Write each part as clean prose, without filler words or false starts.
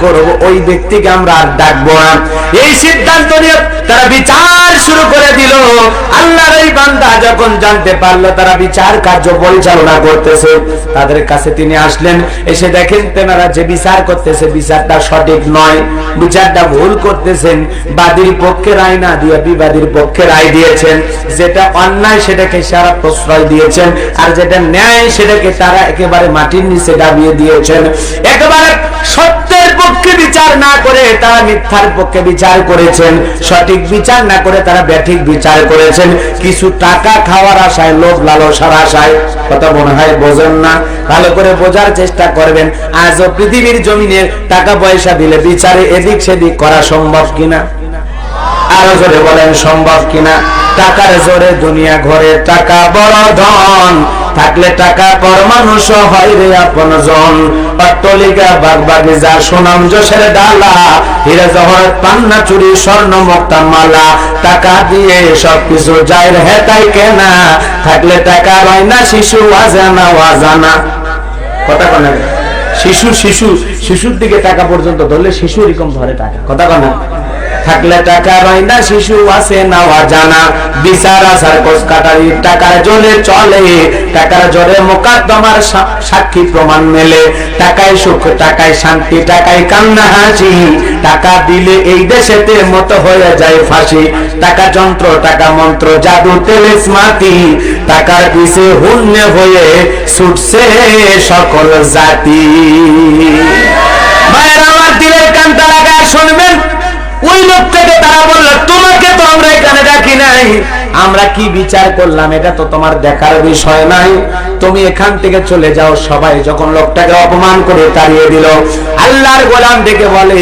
করব ওই ব্যক্তিকে আমরা আর ডাকবো না। এই সিদ্ধান্ত নিয়ে তারা বিচার শুরু করে দিল। আল্লাহর এই বান্দা যখন জানতে পারলো তারা বিচার কার্য পরিচালনা করতেছে, তাদের কাছে তিনি আসলেন। এসে দেখেন তেনারা যে বিচার করতেছে বিচারটা সঠিক নয়, বিচারটা ভুল করতেছেন। বাদীর পক্ষে রায় না দিয়ে বিবাদীর পক্ষে রায় দিয়েছেন। যেটা অন্যায় সেটাকে সারা প্রশ্রয় দিয়েছেন, আর যেটা ন্যায় সেটাকে তারা একেবারে মাটির নিচে দাবিয়ে দিয়েছেন। একেবারে সত্যের পক্ষে বিচার না করে তারা মিথ্যার পক্ষে বিচার করেছেন, সঠিক বিচার না করে তারা ব্যাঠিক বিচার করেছেন। কিছু টাকা খাওয়ার আশায়, লোভ লালসার আশায়। কথা মনে হয় বোঝেন না, ভালো করে বোঝার চেষ্টা করবেন। আজও পৃথিবীর জমিনে টাকা পয়সা দিলে বিচারে এদিক সেদিক করা সম্ভব কিনা? আরো জোরে বলেন সম্ভব কিনা? টাকার জোরে দুনিয়া ঘরে, টাকা বড় ধন থাকলে টাকা পর মানুষ হয় রে আপনজন। অট্টালিকা বাগবাগিচা সুনাম যশের ডালা, হীরা জহরত পান্না চুরি স্বর্ণ মুক্তা মালা, টাকা দিয়ে সবকিছু যায় রে তাই কেনা। থাকলে টাকা হয় না শিশু আজানা ওয়াজানা। কথা বলে শিশুর দিকে টাকা পর্যন্ত ধরলে শিশু এরকম ধরে টাকা। কথা বলে থাকলে টাকা রয় না শিশু আছে নাওয়া জানা। বিচার আসার কোষ কাটারি টাকার জোরে চলে, টাকার জোরে মোকদ্দমার সাক্ষী প্রমাণ মেলে। টাকায় সুখ, টাকায় শান্তি, টাকায় কান্না হাসি। টাকা দিলে এই দেশেতে মতো হয়ে যায় ফাঁসি। টাকা যন্ত্র, টাকা মন্ত্র, জাদু তেলেসমাতি। টাকার পিছে হুন্নে হয়ে ছুটছে সকল জাতি। ভাইয়ের আমার দিলের কানটা লাগায় শুনবেন। ওই লোকটাকে তারা বললো তোমাকে তো আমরা এখানে ডাকি নাই, আমরা কি বিচার করলাম এটা তো তোমার দেখার বিষয় নাই, তুমি এখান থেকে চলে যাও। সবাই যখন লোকটাকে অপমান করে তাড়িয়ে দিল, আল্লাহর গোলাম ডেকে বলে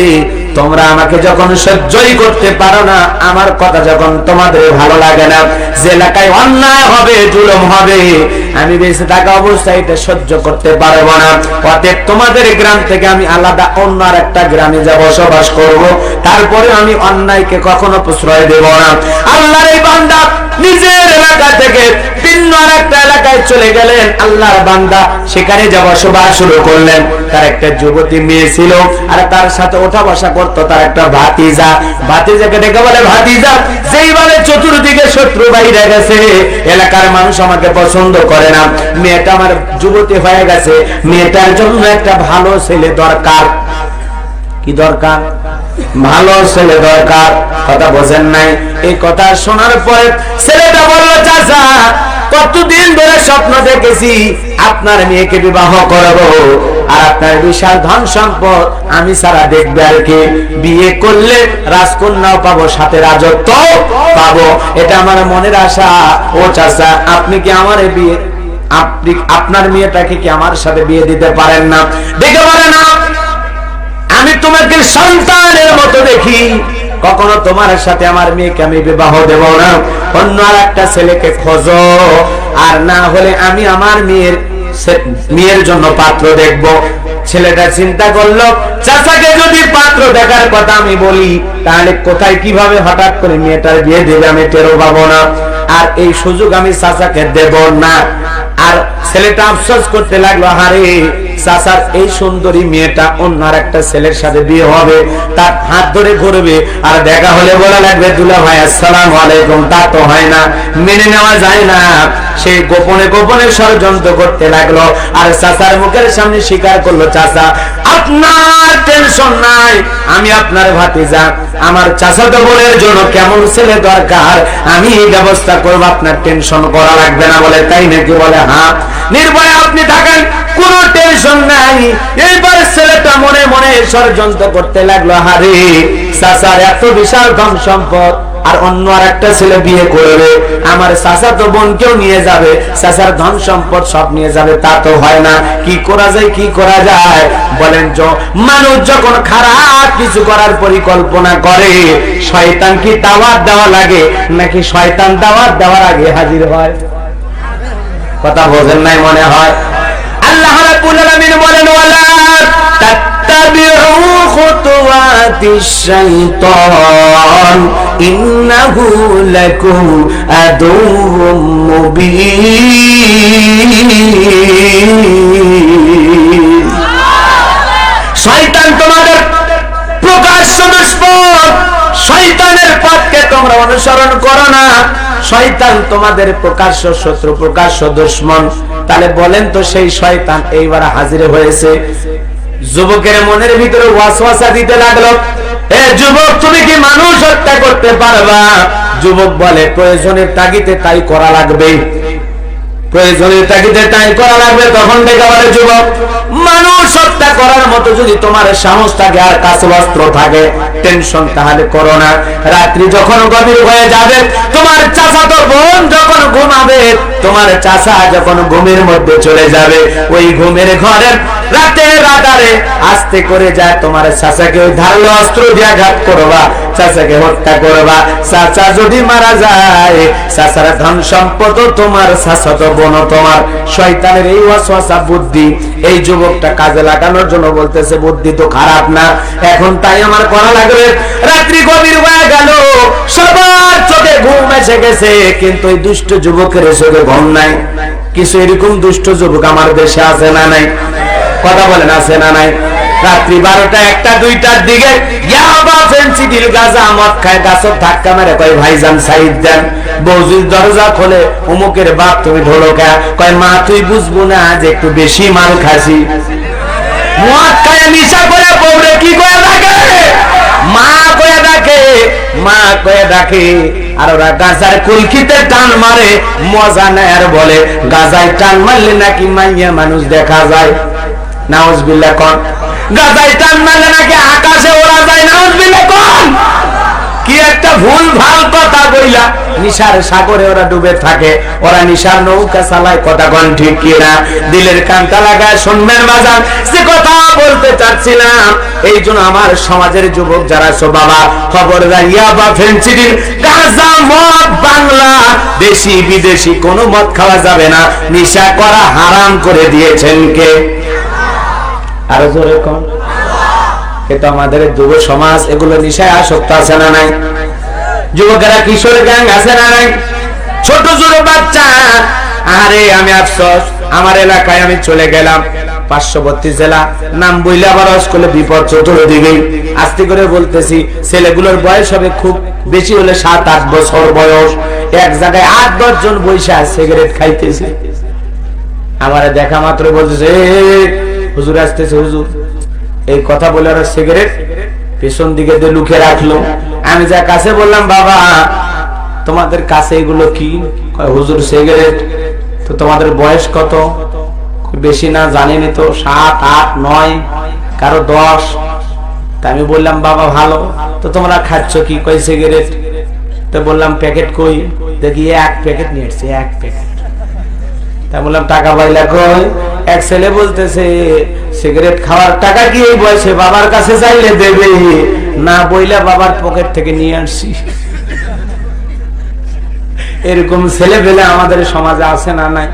তোমরা আমাকে যখন সহ্যই করতে পারো না, আমার কথা যখন তোমাদের ভালো লাগে না, যে এলাকায় অন্যায় হবে, জুলুম হবে, আমি বেঁচে থাকা অবস্থায় এটা সহ্য করতে পারবো না। অতএব তোমাদের গ্রাম থেকে আমি আলাদা অন্য আর একটা গ্রামে যা বসবাস করব, তারপরে আমি অন্যায়কে কখনো প্রশ্রয় দেব না। আল্লাহর এই বান্দা নিজের এলাকা থেকে ভিন্ন আর একটা এলাকায় চলে গেলেন। আল্লাহর বান্দা সেখানে যা বসবাস শুরু করলেন। তার একটা যুবতী মেয়ে ছিল, আর তার সাথে ওঠা বসা করতো তার একটা ভাতিজা। ভাতিজাকে ডেকে বলে ভাতিজা, যেই বলে চতুর্দিকে শত্রু বাইরে গেছে, এলাকার মানুষ আমাকে পছন্দ করে না, মেয়েটা আমার যুবতী হয়ে গেছে, মেয়েটার জন্য একটা ভালো ছেলে দরকার। কি দরকার? ভালো ছেলে দরকার। কথা বোঝেন নাই? এই কথা শোনার পরে ছেলেটা বলল চাচা, কতদিন ধরে স্বপ্ন দেখেছি আপনার মেয়েকে বিবাহ করব, আর আপনার বিশাল ধন সম্পদ আমি সারা দেখবে আর কি, বিয়ে করলে রাজকন্যাও পাবো, সাথে রাজত্ব পাবো, এটা আমার মনের আশা। ও চাচা, আপনি কি আমার বিয়ে, আপনি আপনার মেয়েটাকে কি আমার সাথে বিয়ে দিতে পারেন না? দেখে বলে না, আমি তোমাকে সন্তানের মতো দেখি, কখনো তোমার সাথে আমার মেয়েকে আমি বিবাহ দেব না, অন্য আর একটা ছেলেকে খোঁজো, আর না হলে আমি আমার মেয়ের জন্য পাত্র দেখব। ছেলেটা চিন্তা করলো, চাচাকে যদি পাত্র দেখার কথা আমি বলি, তাহলে কোথায় কিভাবে হঠাৎ করে মেয়েটার বিয়ে দেবে আমি টেরও পাবো না, আর এই সুযোগ আমি চাচাকে দেব না। আর ছেলেটা আফসোস করতে লাগলো, হারে চাচার এই সুন্দরী মেয়েটা অন্য আর একটা ছেলের সাথে বিয়ে হবে, তার হাত ধরে ঘুরবে, আর দেখা হলে বলা লাগবে দুলা ভাই আসসালামু আলাইকুম, তা তো হয় না, মেনে নেওয়া যায় না। সে গোপনে গোপনে ষড়যন্ত্র করতে লাগলো, আর চাচার মুখের সামনে স্বীকার করলো, চাচা আপনার টেনশন নাই, আমি আপনার ভাতিজা, আমার চাচাতো বোনের জন্য কেমন ছেলে দরকার আমি এই ব্যবস্থা করবো, আপনার টেনশন করা লাগবে না। বলে তাই নাকি? বলে হ্যাঁ, নির্ভয়ে আপনি থাকেন, কোন টেনশন নাই। এইবার ছেলেটা মনে মনে ষড়যন্ত্র করতে লাগলো, হারে চাচার এত বিশাল ধন সম্পদ, আর অন্য আর একটা ছেলে বিয়ে করবে, আমার চাচাতো বোনকেও নিয়ে যাবে, চাচার ধন সম্পদ সব নিয়ে যাবে, তা তো হয় না। কি করা যায়, কি করা যায়? বলেন, মানুষ যখন খারাপ কিছু করার পরিকল্পনা করে, শয়তান কি দাওয়াত দেওয়া লাগে, নাকি শয়তান দাওয়াত দেওয়ার আগে হাজির হয়? কথা বোঝেন নাই মনে হয়। আল্লাহ রাব্বুল আলামিন বলেন, ওয়ালা তাত্তাবিউ খুতুওয়াতিশ শাইতান ইন্নাহু লাকুম আদুউম মুবিন। শয়তান তোমাদের শয়তানের পথকে তোমরা অনুসরণ করো না, শয়তান তোমাদের প্রকাশ্য শত্রু, প্রকাশ্য দুশমন। তাহলে বলেন তো সেই শয়তান এইবার হাজির হয়েছে। যুবকের মনের ভিতরে ওয়াসওয়াসা দিতে লাগলো, এ যুবক তুমি কি মানুষ হত্যা করতে পারবা? যুবক বলে প্রয়োজনের তাগিদে তাই করা লাগবে, প্রয়োজনের তাগিদে তাই করা লাগবে। তখন দেখে বলে যুবক, মানুষ হত্যা করার মতো যদি তোমার সাহস থাকে আর কাছে অস্ত্র থাকে, টেনশন তাহলে করো না। রাত্রি যখন গভীর হয়ে যাবে, তোমার চাচাতো বোন যখন ঘুমাবে, তোমার চাচা যখন ঘুমের মধ্যে চলে যাবে, ওই ঘুমের ঘরের রাতের আধারে আস্তে করে যায় তোমার চাচাকে ওই ধারালো অস্ত্র দিয়ে আঘাত করবা, চাচাকে হত্যা করবা। চাচা যদি মারা যায়, চাচার ধন সম্পদ তোমার, চাচাতো বোন তোমার। শয়তানের এই ওয়াসওয়াসা বুদ্ধি এই যুবকটা কাজে লাগানোর জন্য বলতেছে, বুদ্ধি তো খারাপ না, এখন তাই আমার করা লাগবে। রাত্রি গভীর হয়ে গেল, সবার চোখে ঘুম এসে গেছে, কিন্তু এই দুষ্ট যুবকের চোখে ঘুম নাই। কিছু এরকম দুষ্ট যুবক আমার দেশে আছে না নাই? কথা বলেন আছে না নাই? রাত্রি 12টা 1টা 2টার দিকে ইয়াবা ফেন্সিডিল গাঁজা মদ খায়, গাছত ধাক্কা মেরে কয় ভাইজান সাইড দেন। বৌজির দরজা খোলে, অমুকের বাপ তুমি ঢোলকা, কয় মা তুই বুঝবো না যে একটু বেশি মাল খাসি। মদ খায় নিশা করে বউরে কি করে ডাকে? মা কয়ে ডাকে, মা কয়ে ডাকে। আর ওরা গাজার কুলকিতে টান মারে, মজা নেয় আর বলে গাজায় টান মারলে নাকি মাইয়া মানুষ দেখা যায়। নাউজুবিল্লাহ কোন? গাজায় টান মারলে নাকি আকাশে ওরা যায়। নাউজুবিল্লাহ কোন? কি একটা ভুল ভাল কথা বইলা নিশার সাগরে ওরা ডুবে থাকে, ওরা নিশার নৌকা চালায়। কথা কোন ঠিক কিনা? দিলের কান্তা লাগায় শুনবেন বাজান, যে কথা বলতে চাচ্ছিলাম। এই জন্য আমার সমাজের যুবক যারা আছো বাবা, খবরদার ইয়াবা ফেন্সিডিল গাঁজা মদ বাংলা দেশি বিদেশি কোনো মদ খাওয়া যাবে না। নিশা করা হারাম করে দিয়েছেন কে? আরো জোরে কোন? এটা আমাদের যুব সমাজ, এগুলো নিশায় আসক্ত আছে না নাই? যুবকেরা কিশোর গ্যাং আছে না নাই? ছোট ছোট বাচ্চা। আরে আমি আফসোস, আমার এলাকায় আমি চলে গেলাম, 532 জেলা, নাম বইলে আবার স্কুলে বিপদ চতুর্দিকে। আস্তে করে বলতেছি, ছেলেগুলোর বয়স হবে খুব বেশি হলে 7-8 বছর বয়স। এক জায়গায় 8-10 জন বৈশা সিগারেট খাইতেছে। আমার দেখা মাত্র বলতেছে, হুজুর আসতেছে হুজুর। এই কথা বলে ওরা সিগারেট পেছন দিকে দিয়ে লুকিয়ে রাখলো। আমি যা কাছে বললাম, বাবা তোমাদের কাছে এগুলো কি? হুজুর সিগারেট। তো তোমাদের বয়স কত? বেশি না, জানিনি তো, 7, 8, 9, কারো 10। তা আমি বললাম বাবা ভালো, তো তোমরা খাচ্ছ কি? কই সিগারেট। তো বললাম প্যাকেট কই? দেখি 1 প্যাকেট নিয়ে এসছে, 1 প্যাকেট। তা বললাম টাকা পাইলা কই? এক ছেলে বলতেছে সিগারেট খাওয়ার টাকা কি এই বয়সে বাবার কাছে চাইলে দেবে না, বইলা বাবার পকেট থেকে নিয়ে আসছি। এরকম ছেলে পেলে আমাদের সমাজে আছে না নাই?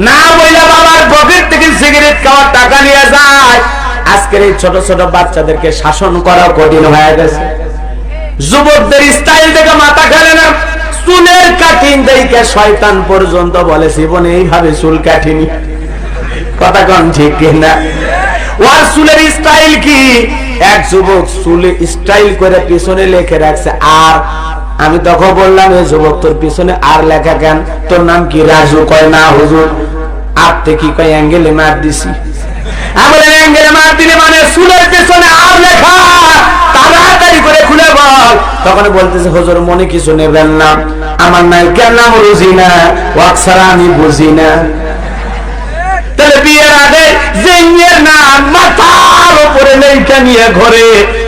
না বইলা বাবার পকেট থেকে সিগারেট খাওয়ার টাকা নিয়ে যায়। আজকের এই ছোট ছোট বাচ্চাদেরকে শাসন করা কঠিন হয়ে গেছে। যুবকদের স্টাইল দেখে মাথা খেলে না, চুলের কাটিং দেখে শয়তান পর্যন্ত বলে জীবনে এইভাবে চুল কাটিনি। কথা কোন ঠিক কিনা? ওর চুলের স্টাইল কি? এক যুবক চুলে স্টাইল করে পিছনে লিখে রাখছে আর। আমি তখন বললাম, এই যুবক তোর পিছনে আর লেখা কেন? তোর নাম কি? রাজু। কয় না হুজুর। আপনি কি? কয় অ্যাঙ্গেলে মার দিছি। আমি অ্যাঙ্গেলে মার দিলে মানে চুলের পিছনে আর লেখা, তাড়াতাড়ি করে খুলে বল। তখন বলতেছে হুজুর মনে কিছু নেবেন না, আমার নায়িকার নাম রুজিনা, ওয়াকসারা আমি বুঝি না। তাহলে বিয়ের আগে যে নাম মাথার উপরে লেখা নিয়ে ঘরে,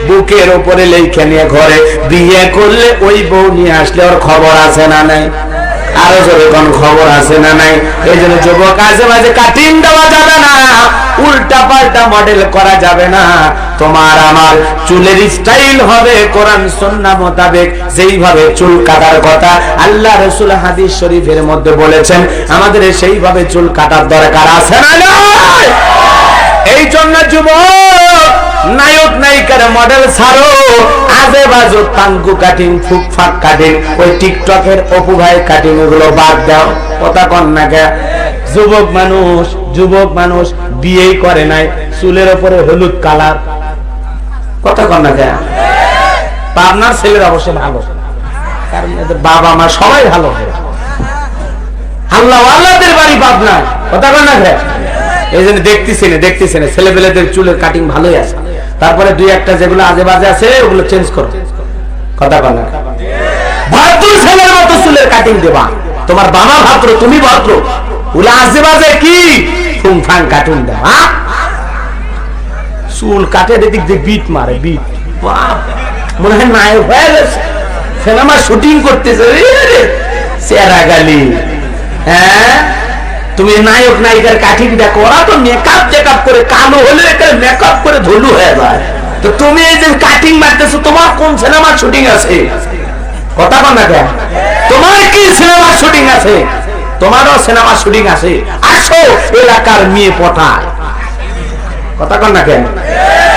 বুকের উপরে লেখা নিয়ে ঘরে, বিয়ে করলে ওই বউ নিয়ে আসলে ওর খবর আছে না নাই? আরো জোরে কোন খবর আছে না নাই? এই জন্য যুবক আজে মাঝে কাটিং দেওয়া যাবে না, উল্টা পাল্টা মডেল করা যাবে না। তোমার আমার চুলের স্টাইল হবে কোরআন সুন্নাহ মোতাবেক, যেইভাবে চুল কাটার কথা আল্লাহ রাসূল হাদিস শরীফের মধ্যে বলেছেন, আমাদের সেইভাবে চুল কাটার দরকার আছে না নাই? এই জন্য যুবক নায়ক নায়িকার মডেল ছাড়ো, আজে বাজে টাঙ্কু কাটিং, ফুকফাক কাটিং, ওই টিকটকের অপু ভাই কাটিং, এগুলো বাদ দাও। কথা কন না কে? যুবক মানুষ বিয়েই করে নাই, চুলের উপরে হলুদ কালার। কথা কন না কে? পাবনার ছেলেরা অবশ্য ভালো, কারণ এদের বাবা মা সবাই ভালো। আল্লাহ আল্লাহদের বাড়ি পাবনা, কথা বল না। এই জন্য দেখতেছি না ছেলেপেলেদের চুলের কাটিং ভালোই আছে, তারপরে দুই একটা যেগুলো আজে বাজে আছে ওগুলো চেঞ্জ করো, কথা বল না। ভদ্র ছেলের মতো চুলের কাটিং দেবা, তোমার বাবা ভদ্র, তুমি ভদ্র, ওগুলো আজে বাজে কি ফুংফাং কাটুন দেবা। চুল কাটে দিক দিয়ে বিট মারে, বিট মনে হয় নায়ক হয়ে গেছে, সিনেমা শুটিং করতেছে চেহারা গালি। হ্যাঁ, তুমি নায়ক নায়িকার কাটিংটা করা তো মেকআপ টেকআপ করে কালো হলে মেকআপ করে ধুলু হয়ে যায়, তো তুমি এই যে কাটিং মারতেছো তোমার কোন সিনেমা শুটিং আছে? কথা বল না কেন? তোমার কি সিনেমা শুটিং আছে? তোমারও সিনেমা শুটিং আছে, আসো এলাকার মেয়ে পটায়, কথা কন না কেন?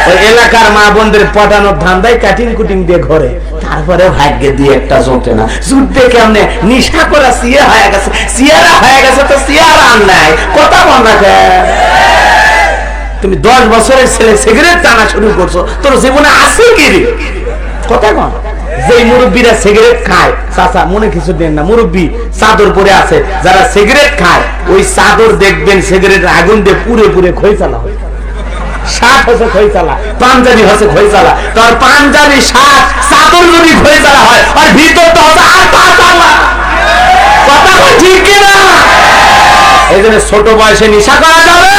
ওই এলাকার মা বোনদের পটানোর ধান্দায় কাটিং কুটিং দিয়ে ঘরে, তারপরে ভাগ্যে দিয়ে একটা জোটে না, জুটবে কেমনে? নিশা করা সিয়া হয়ে গেছে, সিয়ারা হয়ে গেছে তো সিয়ারা আর নাই, কথা বল না কেন? তুমি 10 বছরের ছেলে সিগারেট টানা শুরু করছো, তোর জীবনে আছে কি রে? কথা কন। যে মুরব্বীরা সিগারেট খায়, চাচা মনে কিছু দেন না, মুরব্বী চাদর পরে আছে, যারা সিগারেট খায় ওই চাদর দেখবেন সিগারেটের আগুন দিয়ে পুরে পুরে খইচালা হয়, শার্ট হচ্ছে খইচালা, পাঞ্জাবি হচ্ছে খইচালা, তোর পাঞ্জাবি শার্ট চাদর যদি খইচালা হয় আর ভিতর তো হচ্ছে আটা চালা, কথা ঠিক কিনা? এই জন্য ছোট বয়সে নেশা করা যাবে?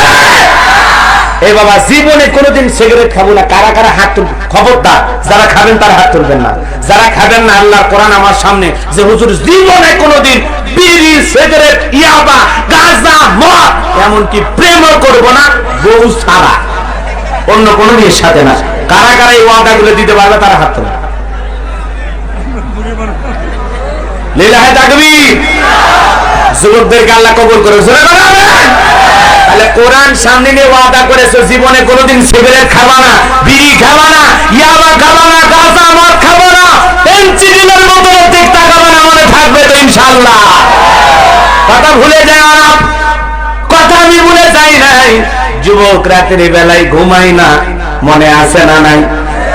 এ বাবা জীবনে কোনোদিন সিগারেট খাবো না, কারা কারা হাত তুলবে? খবরদার, যারা খাবেন তারা হাত তুলবেন না, যারা খাবেন না আল্লাহর কোরআন আমার সামনে যে হুজুর জীবনে কোনোদিন বিড়ি সিগারেট ইয়াবা গাঁজা মদ এমনকি প্রেমও করবো না বউ ছাড়া, অন্য কোনো মেয়ের সাথে না। কারা কারা এই ওয়াদাগুলো দিতে পারবে তারা হাত তুলবে। লিল্লাহি তাকবীর। যুবকদেরকে আল্লাহ কবুল করে। তাহলে কোরআন সামনে নিয়ে ওয়াদা করেছো জীবনে কোনোদিন সিগারেট খাবা না, বিড়ি খাবা না, ইয়াবা খাবা না, গাঁজা মদ খাবা না, পেন্সিলের মতো ঠিক তাকাবা না, মনে থাকবে তো ইনশাআল্লাহ? কথা ভুলে যাও না, কথা আমি ভুলে যাই নাই। যুবক রাতের বেলায় ঘুমাই না, মনে আছে না নাই?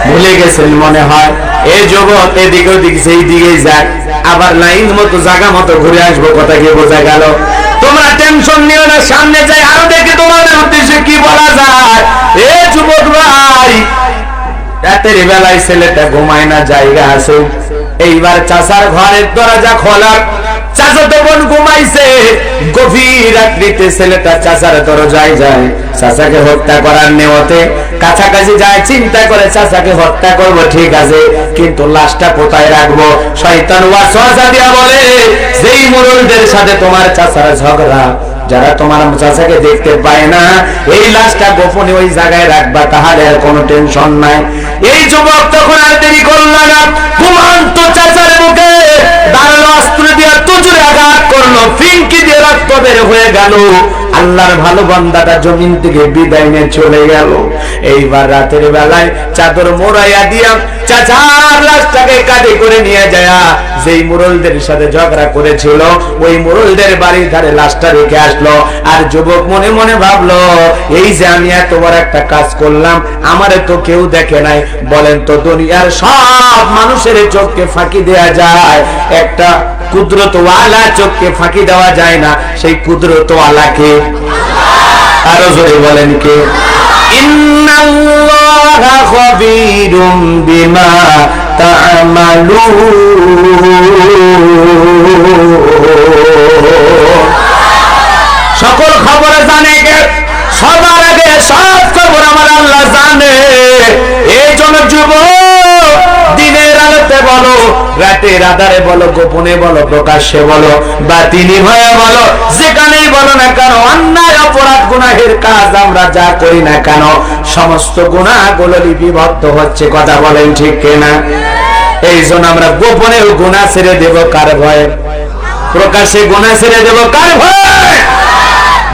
ভুলে গেছেন মনে হয়। এই যুবক এদিকে ওদিকে সেই দিকে যায়, আবার লাইন মতো জায়গা মতো ঘুরে আসবো, কথা কি বোঝা গেল? তোমরা টেনশন নিও না, সামনে যাই আরো দেখে তোমাদের উদ্দেশ্যে কি বলা যায়। এ যুবক ভাই, রাতের বেলায় ছেলেটা ঘুমায় না, জায়গা আছে, এইবার চাচার ঘরের দরজা খোলা, চাচাতো বোন ঘুমাইছে, গভীর রাত্রিতে ছেলেটা চাচার দরজায় যায়, চাচাকে হত্যা করার নিয়তে কাছাকাছি যায়, চিন্তা করে চাচাকে হত্যা করব, ঠিক আছে, কিন্তু লাশটা কোথায় রাখবো? শয়তান ওয়াসওয়াসা দিয়া বলে, যেই মুরুলদের সাথে তোমার চাচার ঝগড়া, যারা তোমার চাচাকে দেখতে পায় না, এই লাশটা গোপনে ওই জায়গায় রাখবা, তাহলে আর কোনো টেনশন নাই। এই যুবক তখন আর দেরি করল না, ঘুমন্ত চাচার মুখে দাঁড়ালো, অস্ত্র দিয়ে তুজুরে আঘাত করলো, ফিনকি দিয়ে রক্ত বের হয়ে গেল। আল্লাহর ভালো বান্দাটা জমিন থেকে বিদায় নিয়ে চলে গেল। এইবার রাতের বেলায় চাদর মোড়াইয়া দিয়া চাচার লাশটাকে কাঁধে করে নিয়ে যায়, যেই মুরলদের সাথে ঝগড়া করেছিল ওই মুরলদের বাড়ির ধারে লাশটা রেখে আসলো। আর যুবক মনে মনে ভাবলো, এই যে আমি এত বড় একটা কাজ করলাম, আমারে তো কেউ দেখে নাই। বলেন তো, দুনিয়ার সব মানুষের চোখকে ফাঁকি দেয়া যায়, একটা কুদরতওয়ালা চোখকে ফাঁকি দেওয়া যায় না। সেই কুদরতওয়ালাকে আরো জোরে বলেন কে? ইন্নাল্লাহা খাবীরুম বিমা তা'মালুন। সকল খবর জানে কে? সবার আগে সব খবর আমার আল্লাহ জানে। এই জন্য যুবক, দিনের আলোতে বলো, রাতের আধারে বলো, গোপনে বলো, প্রকাশ্যে বলো, বাতিনি হয়ে বলো, যেখানেই বলো না কেন, অন্যায় অপরাধ গুনাহের কাজ আমরা যা করি না কেন, সমস্ত গুনাহগুলো লিপিবদ্ধ হচ্ছে, কথা বলেন ঠিক কিনা? এই জন্য আমরা গোপনেও গুনাহ ছেড়ে দেব কার ভয়ে? প্রকাশ্যে গুনাহ ছেড়ে দেব কার ভয়ে?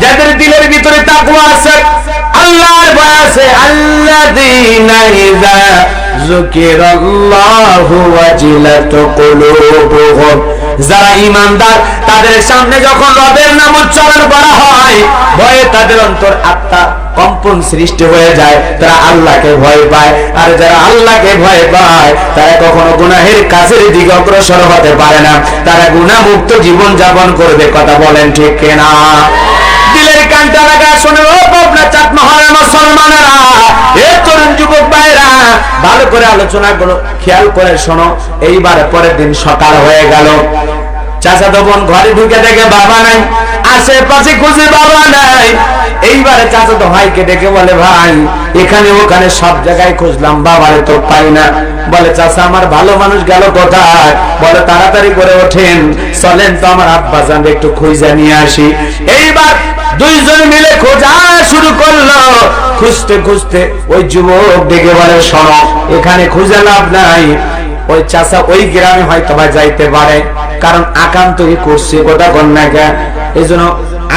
যাদের দিলের ভিতরে তাকওয়া আছে, আল্লাহর ভয় আছে, আল্লাযীনা ইযা যুকিরাল্লাহু ওয়াজিলাত কুলুবুহুম যারা ঈমানদার তাদের সামনে যখন রবের নাম উচ্চারণ করা হয় ভয়ে তাদের অন্তর আত্মা কম্পন সৃষ্টি হয়ে যায়, তারা আল্লাহকে ভয় পায়। আর যারা আল্লাহকে ভয় পায় তারা কখনো গুনাহের কাজের দিকে অগ্রসর হতে পারে না, তারা গুনাহমুক্ত জীবন যাপন করবে। কথা বলেন ঠিক কিনা? দিলের কানটা লাগা শুনে ও পাবনা চাঁদ মহলের মুসলমানেরা, এ তরুণ যুবক ভাইরা, ভালো করে আলোচনা করো, খেয়াল করে শোনো। এইবার পরের দিন সকাল হয়ে গেল, চাচাতো বোন ঘরে ঢুকে দেখে বাবা নাই, আশেপাশে খুঁজে বাবা নাই। এইবারে চাচাতো ভাইকে ডেকে বলে ভাই এখানে ওখানে সব জায়গায় খুঁজলাম, বাবারে তো পাই না। বলে চাচা আমার ভালো মানুষ গেল কোথায়? বলে তাড়াতাড়ি করে ওঠেন, চলেন তো আমার আব্বা জান একটু খুঁজে নিয়ে আসি। এইবার দুইজন মিলে খোঁজা শুরু করলো। খুঁজতে খুঁজতে ওই যুবক ডেকে বলে শোনো এখানে খুঁজে লাভ নাই, ওই চাচা ওই গ্রামে হয়তো বা যাইতে পারে, কারণ আকান্তই করছে গোটা কন্যাকে। এই জন্য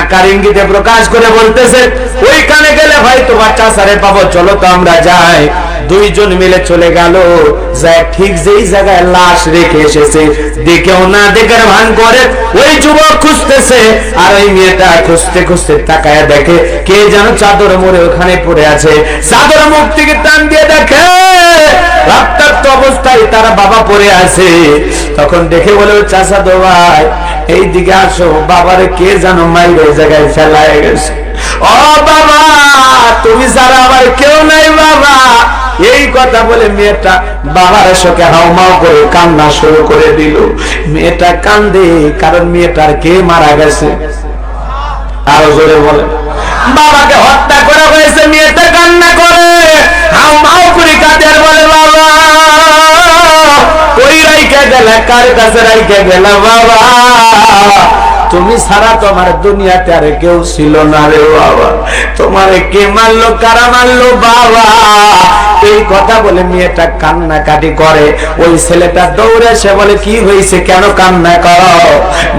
আকার ইঙ্গিতে প্রকাশ করে বলতেছে ওইখানে গেলে হয়তো বা চাচারে পাবো, চলো তো আমরা যাই। দুইজন মিলে চলে গেল, যায় ঠিক যেই জায়গায় লাশ রেখে এসেছে দেখেও না দেখার ভান করে ওই যুবক খুঁজতেছে, আর ওই মেয়েটা খুঁজতে খুঁজতে তাকায় দেখে কে যেন চাদর মোড়ে ওখানে পড়ে আছে। চাদর মুখ থেকে টান দিয়ে দেখে রক্তাক্ত অবস্থায় তারা বাবা পড়ে আছে। তখন দেখে বলে চাচাতো ভাই এই দিকে আসো, বাবারে কে যেন মাইর ওই জায়গায় ফেলায় গেছে। ও বাবা তুমি ছাড়া আমার কেউ নাই বাবা। এই কথা বলে মেয়েটা বাবার শোকে হাউমাউ করে কান্না শুরু করে দিল। মেয়েটা কান্দে কারণ মেয়েটার কে মারা গেছে। আরো জোরে বলে বাবাকে হত্যা করা হয়েছে। মেয়েটা কান্না করে হাউমাউ করে কাঁদে আর বলে বাবা ওই রাইখা গেলা, কার কাছে রাইখা গেলা বাবা? তুমি ছাড়া তোমার দুনিয়াতে আর কেউ ছিল না রে বাবা, তোমারে কে মারলো, কারা মারলো বাবা? এই কথা বলে মেয়েটা কান্নাকাটি করে। ওই ছেলেটা দৌড়ে এসে বলে কি হয়েছে, কেন কান্না করো?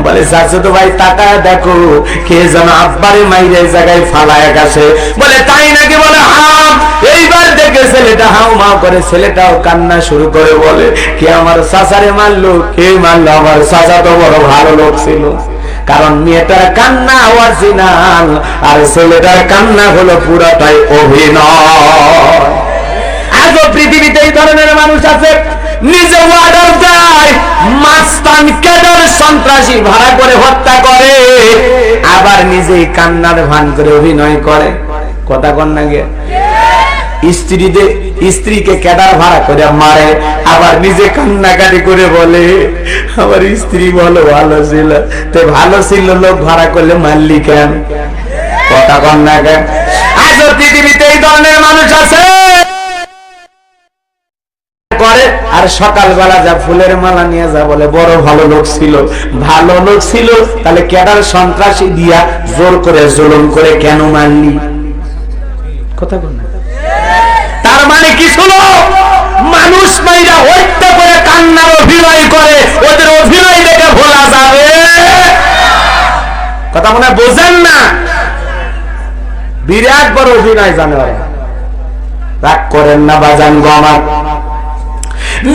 বলে চাচুতো ভাই তাকায় দেখো কে যেন আব্বারে মাইরে জায়গায় ফালায় গেছে। বলে তাই নাকি? বলে হ্যাঁ। এইবার দেখে ছেলেটা হাউমাউ করে, ছেলেটাও কান্না শুরু করে বলে কে আমার চাচারে মারলো, কে মারলো? আমার চাচা তো বড় ভালো লোক ছিল। কারণ মেয়েটার কান্না অরিজিনাল আর ছেলেটার কান্না হলো পুরাটাই অভিনয়। আজও পৃথিবীতে এই ধরনের মানুষ আছে, নিজে অর্ডার দেয়, মাস্তান ক্যাডার সন্ত্রাসী ভাড়া করে হত্যা করে, আবার নিজেই কান্নার ভান করে অভিনয় করে। কথা কন না গে? স্ত্রীকে ক্যাডার ভাড়া করে মারে, আবার নিজে কান্নাকাটি করে বলে আমার স্ত্রী বলো ভালো ছিল, তো ভালো ছিল লোক ভাড়া করলে মারলি কেন? কথা কন না কেন? আজও পৃথিবীতে এই ধরনের মানুষ আছে করে। আর সকালবেলা যা ফুলের মালা নিয়ে যা বলে বড় ভালো লোক ছিল। ভালো লোক ছিল তাহলে ক্যাডার সন্ত্রাসী দিয়া জোর করে জুলুম করে কেন মারলি? কথা কন না? তার মানে কি ছিল? মানুষ মাইরা হত্যা করে কান্নার অভিনয় করে, ওদের অভিনয় দেখে ভোলা যাবে? কথা মনে বোঝেন না? বিরাট বড় অভিনয় জানে ওরা। রাগ করেন না বাজান গো আমার।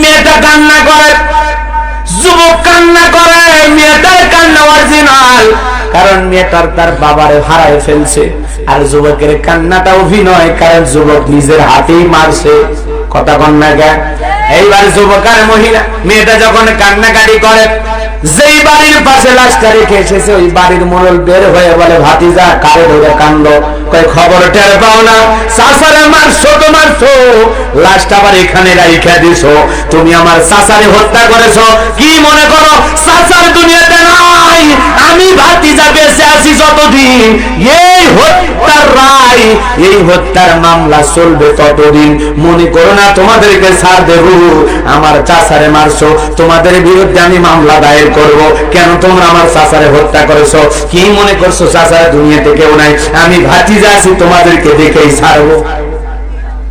মেয়েটা কান্না করে, যুবক কান্না করে, মেয়েটার কান্না অরিজিনাল, কারণ মেয়েটার তার বাবারে হারায় ফেলছে। আর যুবকের কান্নাটা অভিনয়, কারণ যুবক নিজের হাতেই মারছে। কথা কন না গে? এইবার যুবক আর মহিলা মেয়েটা যখন কান্নাকাটি করে, যেই বাড়ির পাশে লাশটা রেখে এসেছে ওই বাড়ির মোড়ল বের হয়ে বলে ভাতিজা কারে ধরে কান্দো? কই খবর টের পাও না? চাচারে মারছো তো মারছো, লাশটা আবার এখানে রাইখা দিছো। তুমি আমার চাচারে হত্যা করেছো, কি মনে করো চাচার দুনিয়াতে নাই? আমি ভাতিজা বেঁচে আছি যতদিন এই হত্যার রায়, এই হত্যার মামলা চলবে ততদিন। মনে করো না তোমাদেরকে ছাড় দেব। আমার চাচারে মারছো, তোমাদের বিরুদ্ধে আমি মামলা দায়ের করব। কেন তোমরা আমার চাচারে হত্যা করেছো? কি মনে করছো চাচার দুনিয়াতে কেউ নাই? আমি ভাতিজা আছি, তোমাদেরকে দেখেই ছাড়বো।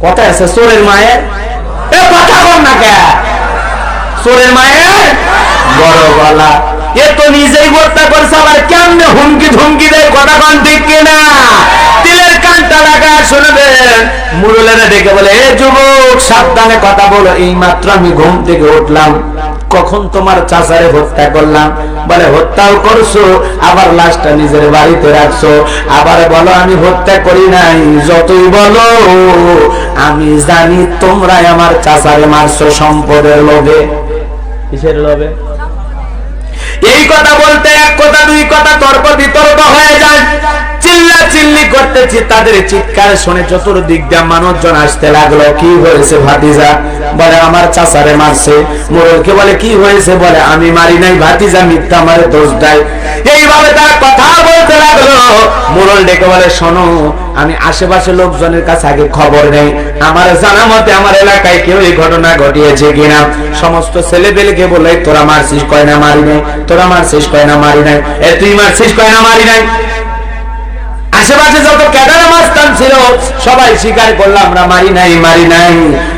কথা আছে চোরের মায়ের? কথা বল না কে? চোরের মায়ের বড় গলা। এ তো নিজেই হত্যা করছে, আবার কেমনে হুমকি ধুমকি দেয়? কথা কন ঠিক কিনা? দিলের কানটা লাগা শুনবেন। মুরুলেরা ডেকে বলে এ যুবক সাবধানে কথা বলো, এই মাত্র আমি ঘুম থেকে উঠলাম, কখন তোমার চাচারে হত্যা করলাম? বলে হত্যাও করছো, আবার লাশটা নিজের বাড়িতে রাখছো, আবার বলো আমি হত্যা করি নাই। যতই বলো আমি জানি তোমরাই আমার চাচারে মারছো সম্পদের লোভে। কিসের লোভে? এই কথা বলতে এক কথা দুই কথা তর্ক বিতর্ক হয়ে যায়। চিল্লা চিল্লি করতেছি, তাদের চিৎকার শুনে চতুর্দিক দিয়ে মানুষজন আসতে লাগলো। কি হয়েছে ভাতিজা? বলে আমার চাচারে মারছে। মোড়লকে বলে কি হয়েছে? বলে আমি মারি নাই, ভাতিজা মিথ্যা আমারে দোষ দেয়। এইভাবে তারা কথা বলতে লাগলো। মোড়ল ডেকে বলে শোনো, আমি আশেপাশে লোকজনের কাছে আগে খবর নেই, আমার জানা মতে আমার এলাকায় কেউ এই ঘটনা ঘটিয়েছে কিনা। সমস্ত ছেলেপেলেকে বলে তোরা মারছিস? কয় না মারি নাই। তোরা মারছিস? কয় না মারি নাই। এ তুই মারছিস? কয় না মারি নাই। আশেপাশে যত ক্যাডার মাস্তান ছিল সবাই স্বীকার করলাম আমরা মারি নাই, মারি নাই।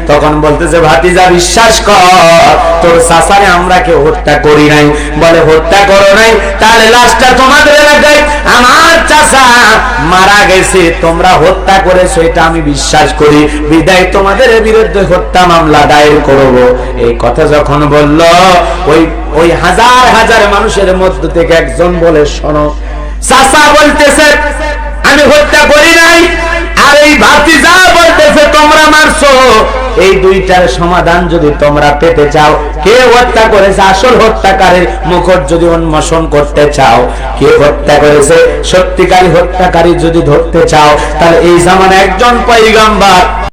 তখন বলতেছে ভাতিজা বিশ্বাস কর, তোর চাচারে আমরা কেউ হত্যা করি নাই। বলে হত্যা করো নাই? তাহলে লাশটা তোমাদের এলাকায় আমার চাচা মারা গেছে, তোমরা হত্যা করেছো এটা আমি বিশ্বাস করি, বিদায় তোমাদের বিরুদ্ধে হত্যা মামলা দায়ের করব। এই কথা যখন বলল, ওই হাজার হাজার মানুষের মধ্য থেকে একজন বলে শোনো, চাচা বলতেছে আমি হত্যা করি নাই, আর এই ভাতিজা বলতেছে তোমরা মারছো। এই দুইটার সমাধান যদি তোমরা পেতে চাও, কে হত্যা করেছে আসল হত্যাকারীর মুখোশ যদি উন্মোচন করতে চাও, কে হত্যা করেছে সত্যিকারী হত্যাকারী যদি ধরতে চাও, তাহলে এই জামানায় একজন পয়গম্বর